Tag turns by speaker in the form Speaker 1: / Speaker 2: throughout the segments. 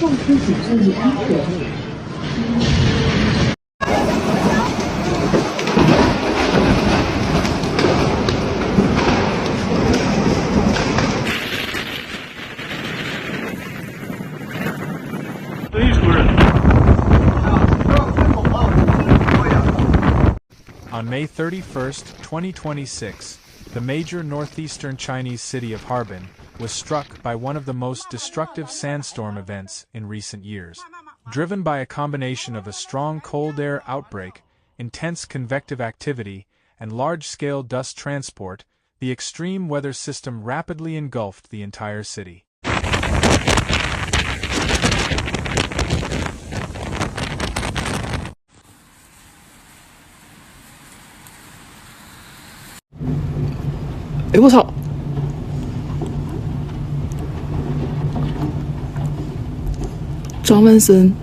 Speaker 1: 再次请注意安全。
Speaker 2: On May 31st, 2026, the major northeastern Chinese city of Harbin was struck by one of the most destructive sandstorm events in recent years. Driven by a combination of a strong cold air outbreak, intense convective activity, and large-scale dust transport, the extreme weather system rapidly engulfed the entire city.
Speaker 3: "哎，我操！张文森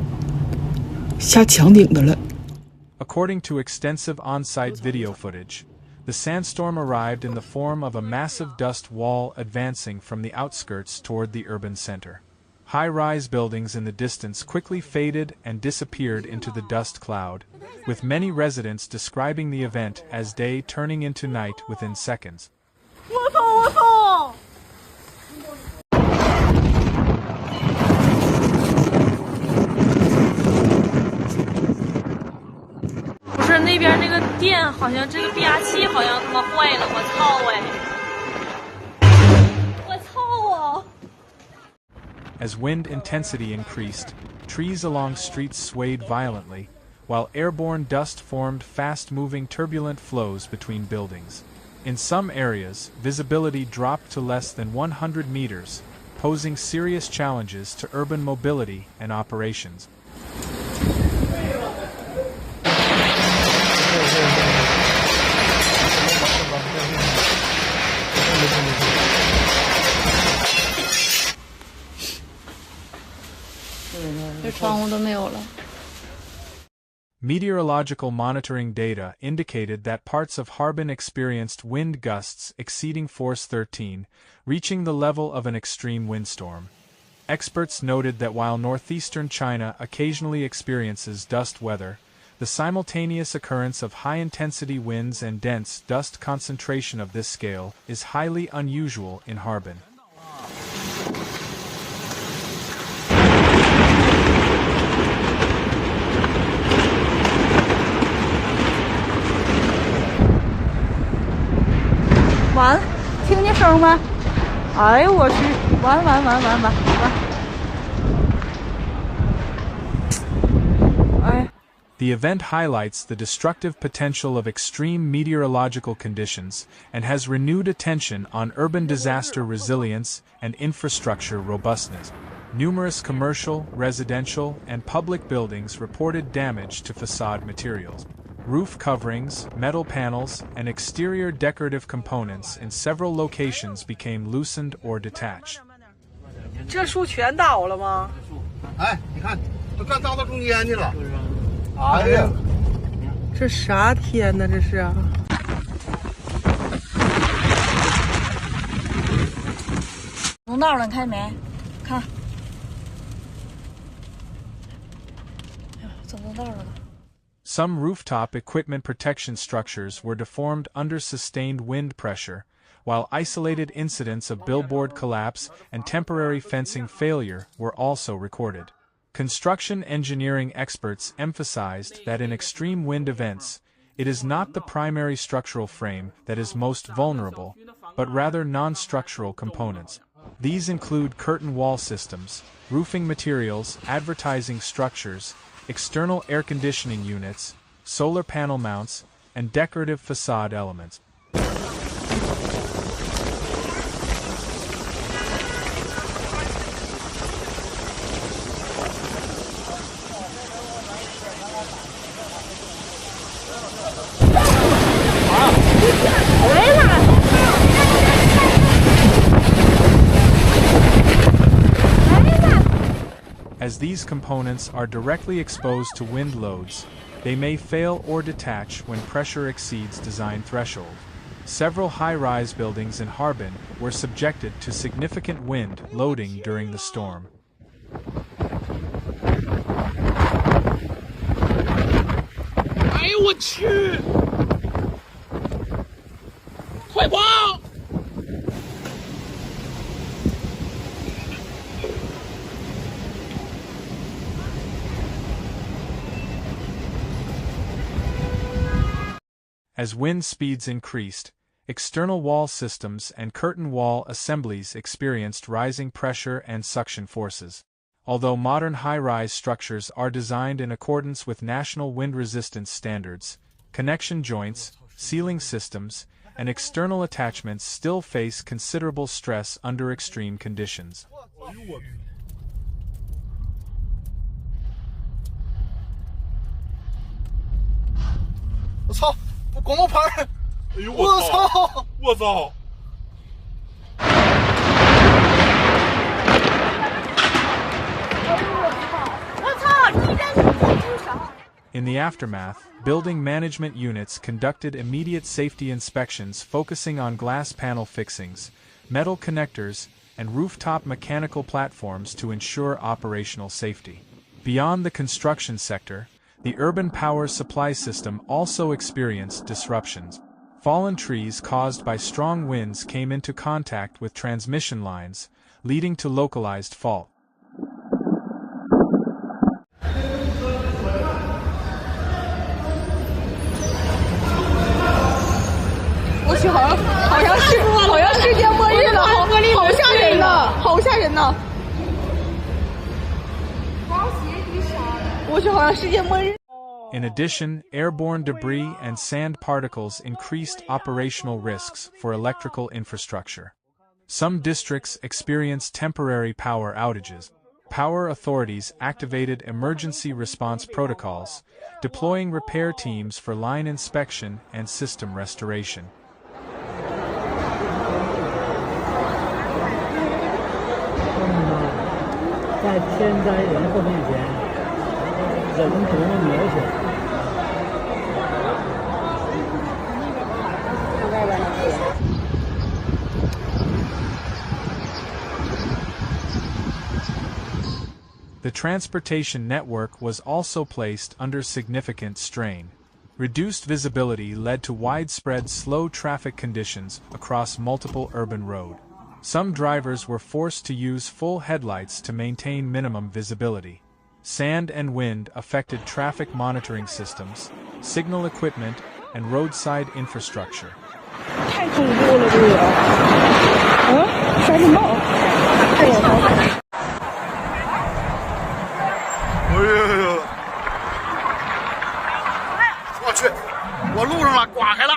Speaker 3: 下墙顶的了。"
Speaker 2: According to extensive on-site video footage, the sandstorm arrived in the form of a massive dust wall advancing from the outskirts toward the urban center. High-rise buildings in the distance quickly faded and disappeared into the dust cloud, with many residents describing the event as day turning into night within seconds.
Speaker 4: 我操！不是那边那个电，好像这个变压器好像他妈坏了，我操哎！我操啊！
Speaker 2: As wind intensity increased, trees along streets swayed violently, while airborne dust formed fast-moving turbulent flows between buildings. In some areas, visibility dropped to less than 100 meters, posing serious challenges to urban mobility and operations. Meteorological monitoring data indicated that parts of Harbin experienced wind gusts exceeding force 13, reaching the level of an extreme windstorm. Experts noted that while northeastern China occasionally experiences dust weather, the simultaneous occurrence of high-intensity winds and dense dust concentration of this scale is highly unusual in Harbin. The event highlights the destructive potential of extreme meteorological conditions and has renewed attention on urban disaster resilience and infrastructure robustness. Numerous commercial, residential, and public buildings reported damage to facade materials. Roof coverings, metal panels, and exterior decorative components in several locations became loosened or detached.
Speaker 4: 这树全倒了吗？
Speaker 5: 哎，你看，都干倒到中间去了。
Speaker 4: 哎呀，这啥天呢？这是。
Speaker 6: 龙道了，你看见没？看。哎呀，走龙道了。
Speaker 2: Some rooftop equipment protection structures were deformed under sustained wind pressure, while isolated incidents of billboard collapse and temporary fencing failure were also recorded. Construction engineering experts emphasized that in extreme wind events, it is not the primary structural frame that is most vulnerable, but rather non-structural components. These include curtain wall systems, roofing materials, advertising structures, external air conditioning units, solar panel mounts, and decorative facade elements. As these components are directly exposed to wind loads, they may fail or detach when pressure exceeds design threshold. Several high-rise buildings in Harbin were subjected to significant wind loading during the storm.
Speaker 7: 哎呦我去！快跑！
Speaker 2: As wind speeds increased, external wall systems and curtain wall assemblies experienced rising pressure and suction forces. Although modern high-rise structures are designed in accordance with national wind resistance standards, connection joints, ceiling systems, and external attachments still face considerable stress under extreme conditions.
Speaker 5: 我操！我广告牌！哎呦我操！我操！
Speaker 2: In the aftermath, building management units conducted immediate safety inspections focusing on glass panel fixings, metal connectors, and rooftop mechanical platforms to ensure operational safety. Beyond the construction sector, the urban power supply system also experienced disruptions. Fallen trees caused by strong winds came into contact with transmission lines, leading to localized fault.
Speaker 3: 我去，好像世界末日了，好吓人呐，好吓人呐！我去，好像世界末日。
Speaker 2: In addition, airborne debris and sand particles increased operational risks for electrical infrastructure. Some districts experienced temporary power outages. Power authorities activated emergency response protocols, deploying repair teams for line inspection and system restoration.
Speaker 8: 在天灾人祸面前，人多渺小。
Speaker 2: The transportation network was also placed under significant strain. Reduced visibility led to widespread slow traffic conditions across multiple urban roads. Some drivers were forced to use full headlights to maintain minimum visibility. Sand and wind affected traffic monitoring systems, signal equipment, and roadside infrastructure.
Speaker 3: 太恐怖了，这个！摔得冒！哎呦！
Speaker 5: 我去，我路上了，刮开了。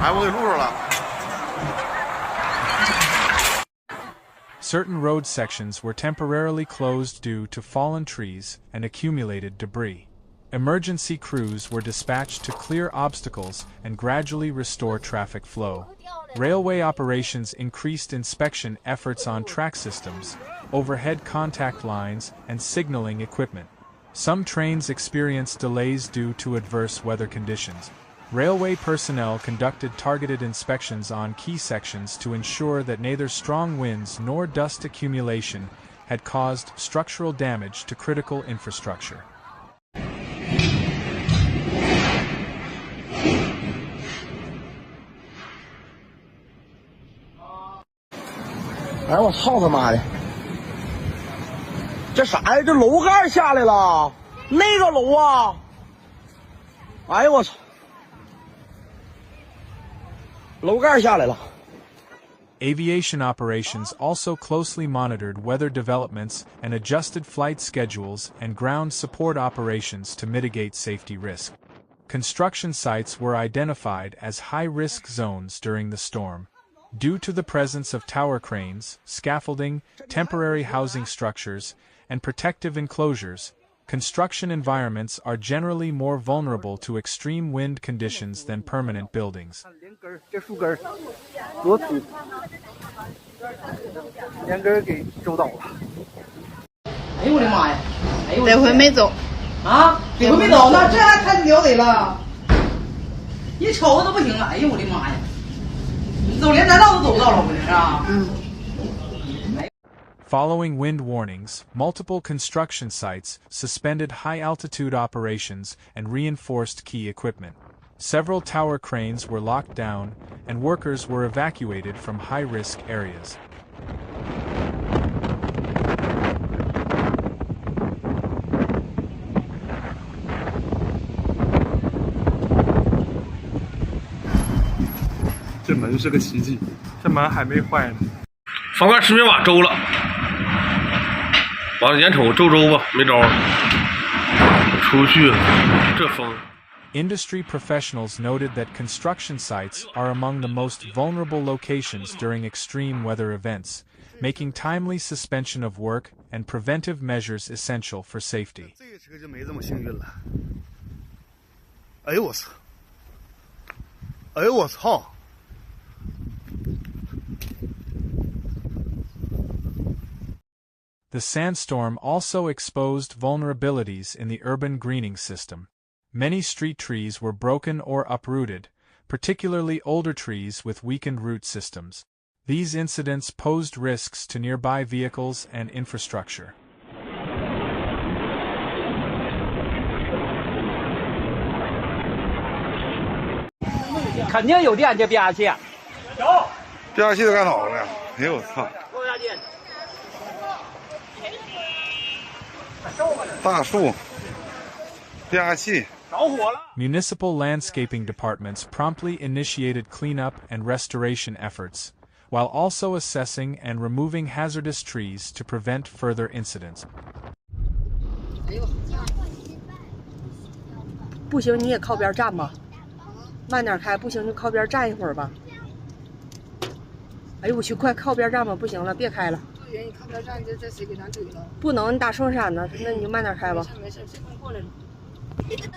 Speaker 5: 哎，我给路上了。
Speaker 2: Certain road sections were temporarily closed due to fallen trees and accumulated debris. Emergency crews were dispatched to clear obstacles and gradually restore traffic flow. Railway operations increased inspection efforts on track systems, overhead contact lines, and signaling equipment. Some trains experienced delays due to adverse weather conditions. Railway personnel conducted targeted inspections on key sections to ensure that neither strong winds nor dust accumulation had caused structural damage to critical infrastructure.
Speaker 5: 哎，我操他妈的！这啥呀？这楼盖下来了，那个楼啊！哎呦我操！楼盖下来了。
Speaker 2: Aviation operations also closely monitored weather developments and adjusted flight schedules and ground support operations to mitigate safety risk. Construction sites were identified as high-risk zones during the storm. Due to the presence of tower cranes, scaffolding, temporary housing structures, and protective enclosures, construction environments are generally more vulnerable to extreme wind conditions than permanent buildings.
Speaker 5: 这树根多粗，连根给周到了。
Speaker 9: 哎呦我的妈呀！哎呦，
Speaker 3: 这回没走
Speaker 9: 啊，这回没走，那这还太了得了！一瞅都不行了，哎呦我的妈呀！你走连栈道都走不到了，不是啊？
Speaker 2: Following wind warnings, multiple construction sites suspended high-altitude operations and reinforced key equipment. Several tower cranes were locked down, and workers were evacuated from high-risk areas.
Speaker 10: 这门是个奇迹，这门还没坏呢。
Speaker 7: 房盖10米瓦周了，完了眼瞅周吧，没招，出不去了，这风。
Speaker 2: Industry professionals noted that construction sites are among the most vulnerable locations during extreme weather events, making timely suspension of work and preventive measures essential for safety.
Speaker 10: 这个车就没这么幸运了。哎呦我操！哎呦我操！
Speaker 2: The sandstorm also exposed vulnerabilities in the urban greening system. Many street trees were broken or uprooted, particularly older trees with weakened root systems. These incidents posed risks to nearby vehicles and infrastructure.
Speaker 5: 肯定有电，这变压器。有。
Speaker 10: 变压器都干倒了。哎呦我操！大树，变压器。
Speaker 2: Municipal landscaping departments promptly initiated cleanup and restoration efforts, while also assessing and removing hazardous trees to prevent further incidents.
Speaker 9: 不行，你也靠边站吧，慢点开。不行就靠边站一会儿吧。哎呦我去，快靠边站吧！不行了，别开了。不行，你靠边站，这谁给咱怼了？不能，你大圣山呢，那你就慢点开吧。没事，这快过来了。